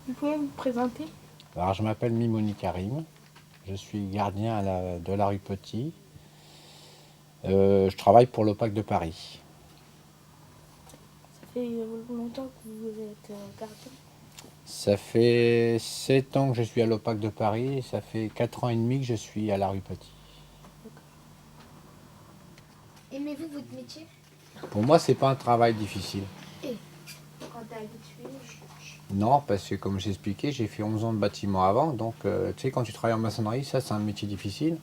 Vous pouvez vous présenter? Alors, je m'appelle Mimouni Karim, je suis gardien de la rue Petit. Je travaille pour l'OPAC de Paris. Ça fait longtemps que vous êtes gardien? Ça fait 7 ans que je suis à l'OPAC de Paris et ça fait 4 ans et demi que je suis à la rue Petit. Aimez-vous votre métier? Pour moi, c'est pas un travail difficile. Et quand t'es habitué? Non, parce que comme j'expliquais, j'ai fait 11 ans de bâtiment avant. Donc, tu sais, quand tu travailles en maçonnerie, ça, c'est un métier difficile.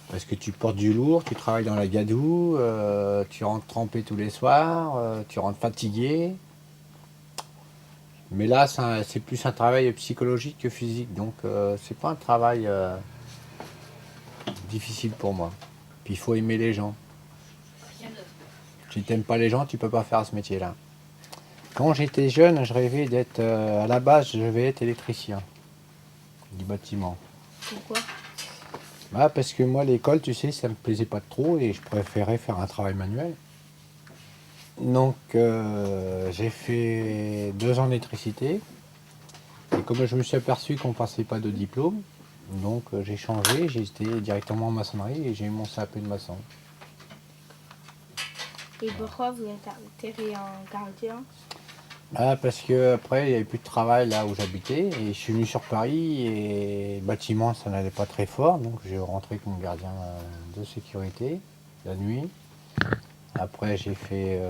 Parce que tu portes du lourd, tu travailles dans la gadoue, tu rentres trempé tous les soirs, tu rentres fatigué. Mais là, c'est plus un travail psychologique que physique. Donc, c'est pas un travail difficile pour moi. Puis, il faut aimer les gens. Si tu n'aimes pas les gens, tu peux pas faire ce métier-là. Quand j'étais jeune, je rêvais d'être, à la base, je vais être électricien du bâtiment. Pourquoi? Bah, parce que moi, l'école, tu sais, ça me plaisait pas trop et je préférais faire un travail manuel. Donc, j'ai fait 2 ans d'électricité. Et comme je me suis aperçu qu'on ne passait pas de diplôme, donc j'ai changé, j'ai été directement en maçonnerie et j'ai eu mon CAP de maçon. Et pourquoi vous êtes atterri en gardien? Ah, parce que après il n'y avait plus de travail là où j'habitais et je suis venu sur Paris et le bâtiment ça n'allait pas très fort, donc j'ai rentré comme gardien de sécurité la nuit. Après j'ai fait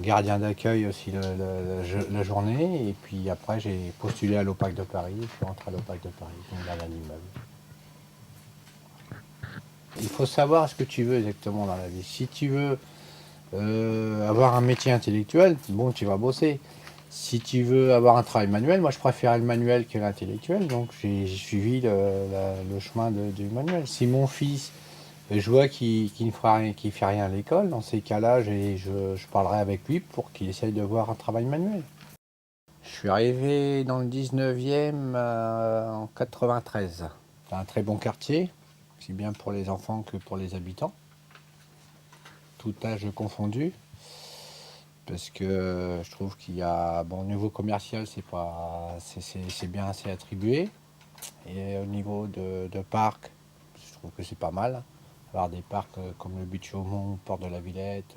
gardien d'accueil aussi la journée et puis après j'ai postulé à l'OPAC de Paris, je suis rentré à l'OPAC de Paris comme gardien d'immeuble. Il faut savoir ce que tu veux exactement dans la vie. Si tu veux avoir un métier intellectuel, bon, tu vas bosser. Si tu veux avoir un travail manuel, moi je préférais le manuel que l'intellectuel, donc j'ai suivi le chemin du manuel. Si mon fils, je vois qu'il ne fera rien, qu'il fait rien à l'école, dans ces cas-là, je parlerai avec lui pour qu'il essaye de voir un travail manuel. Je suis arrivé dans le 19e en 93. C'est un très bon quartier, aussi bien pour les enfants que pour les habitants, tout âge confondu. Parce que je trouve qu'il y a, bon, au niveau commercial, c'est bien assez attribué. Et au niveau de parc, je trouve que c'est pas mal. Avoir des parcs comme le But de Chaumont, Porte de la Villette,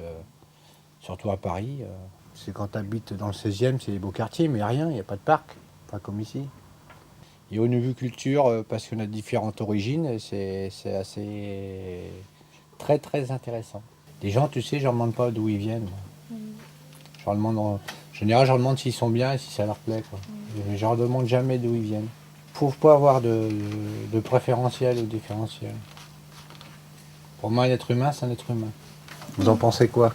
surtout à Paris. Parce que quand tu habites dans le 16e, c'est des beaux quartiers, mais rien, il n'y a pas de parc, pas comme ici. Et au niveau culture, parce qu'on a différentes origines, c'est assez très intéressant. Les gens, tu sais, je leur demande pas d'où ils viennent. Je leur demande, en général, je leur demande s'ils sont bien et si ça leur plaît, quoi. Mais je leur demande jamais d'où ils viennent. Faut pas avoir de préférentiel ou différentiel. Pour moi, un être humain, c'est un être humain. Vous en pensez quoi?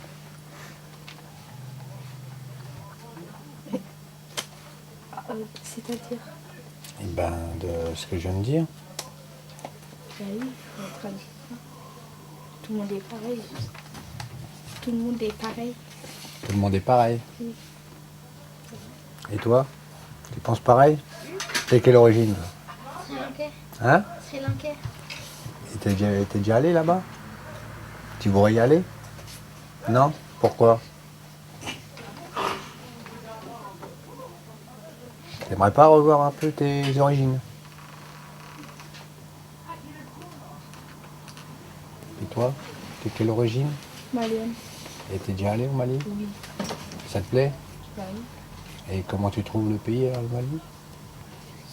C'est-à-dire? Eh ben, de ce que je viens de dire. Ben oui, faut être indifférent. Tout le monde est pareil. Tout le monde est pareil. Tout le monde est pareil. Oui. Et toi? Tu penses pareil? T'es quelle origine? Sri Lankais. Hein? Sri Lankais. Et t'es déjà allé là-bas? Tu voudrais y aller? Non? Pourquoi? T'aimerais pas revoir un peu tes origines? Et toi? T'es quelle origine? Malienne. Et t'es déjà allé au Mali? Oui. Ça te plaît? Ben oui. Et comment tu trouves le pays, le Mali?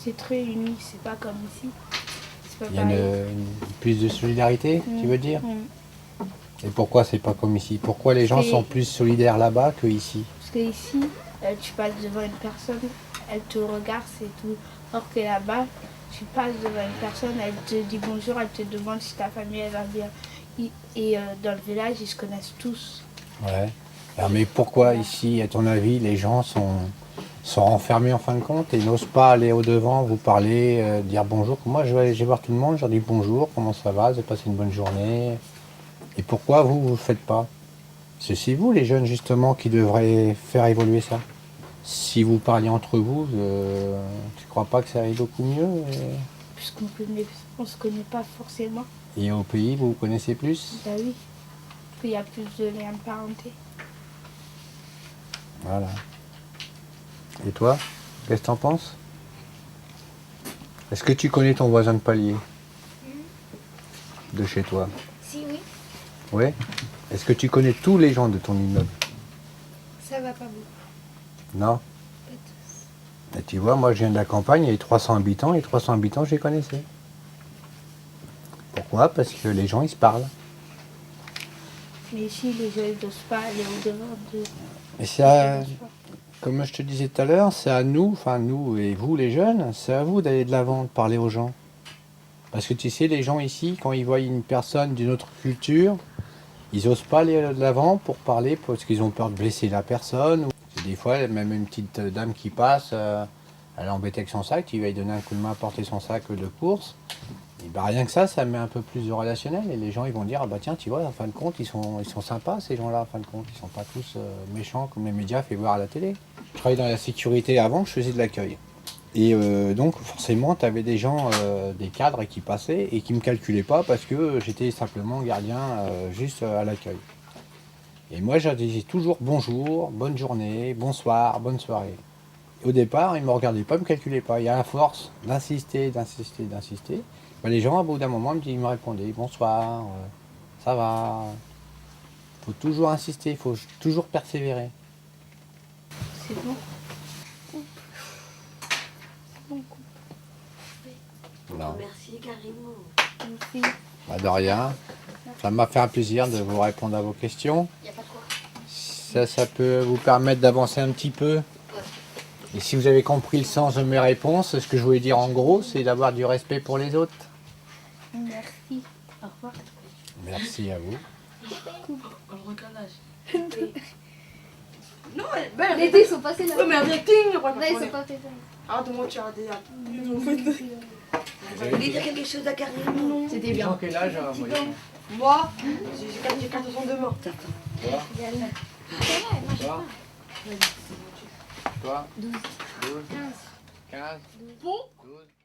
C'est très uni, c'est pas comme ici. C'est pas Il y a pareil. plus de solidarité, tu veux dire? Et pourquoi c'est pas comme ici? Pourquoi les gens sont plus solidaires là-bas que ici? Parce que ici, tu passes devant une personne, elle te regarde, c'est tout. Alors que là-bas, tu passes devant une personne, elle te dit bonjour, elle te demande si ta famille elle va bien. Et dans le village, ils se connaissent tous. Ouais. Alors, mais pourquoi ici, à ton avis, les gens sont renfermés en fin de compte et n'osent pas aller au-devant, vous parler, dire bonjour? Moi, je vais voir tout le monde, je leur dis bonjour, comment ça va, vous avez passé une bonne journée. Et pourquoi vous ne le faites pas? C'est vous, les jeunes, justement, qui devraient faire évoluer ça. Si vous parliez entre vous, tu crois pas que ça irait beaucoup mieux? Puisqu'on ne se connaît pas forcément. Et au pays, vous vous connaissez plus? Bah oui, qu'il y a plus de liens de parenté. Voilà. Et toi, qu'est-ce que t'en penses? Est-ce que tu connais ton voisin de palier de chez toi? Si, oui. Ouais. Est-ce que tu connais tous les gens de ton immeuble? Ça va pas beaucoup. Non. Pas tous. Et tu vois, moi je viens de la campagne, il y a 300 habitants, et 300 habitants, je les connaissais. Pourquoi? Parce que les gens, ils se parlent. Mais ici, les gens n'osent pas aller au-devant de... Et ça, comme je te disais tout à l'heure, c'est à nous, enfin nous et vous les jeunes, c'est à vous d'aller de l'avant, de parler aux gens. Parce que tu sais, les gens ici, quand ils voient une personne d'une autre culture, ils n'osent pas aller de l'avant pour parler parce qu'ils ont peur de blesser la personne. Des fois, même une petite dame qui passe, elle est embêtée avec son sac, tu vas lui donner un coup de main à porter son sac de course. Et bah, rien que ça met un peu plus de relationnel et les gens ils vont dire ah bah tiens tu vois en fin de compte ils sont sympas ces gens-là en fin de compte, ils sont pas tous méchants comme les médias fait voir à la télé. Je travaillais dans la sécurité avant, je faisais de l'accueil. Et donc forcément tu avais des gens, des cadres qui passaient et qui me calculaient pas parce que j'étais simplement gardien juste à l'accueil. Et moi je disais toujours bonjour, bonne journée, bonsoir, bonne soirée. Et au départ ils me regardaient pas, ils me calculaient pas. Et à la force d'insister, bah, les gens, au bout d'un moment, ils me répondaient bonsoir, ça va. Il faut toujours insister, il faut toujours persévérer. C'est bon. Non. Merci carrément. Merci. Bah, de rien. Ça m'a fait un plaisir de vous répondre à vos questions. Y a pas de quoi. Ça peut vous permettre d'avancer un petit peu. Et si vous avez compris le sens de mes réponses, ce que je voulais dire en gros, c'est d'avoir du respect pour les autres. Merci. Au revoir. Merci à vous. Le recalage. Non, elle est belle. Les deux, ils sont passés là. Ouais, mais avec ting, Là, ils sont pas fait ça. arrête de mentir à des Ils ont fait. Vous voulez dire quelque chose à Carrément? C'était bien. Quel âge Moi, j'ai 14 ans demain. Toi 12. 12 15. 15 Bon. 12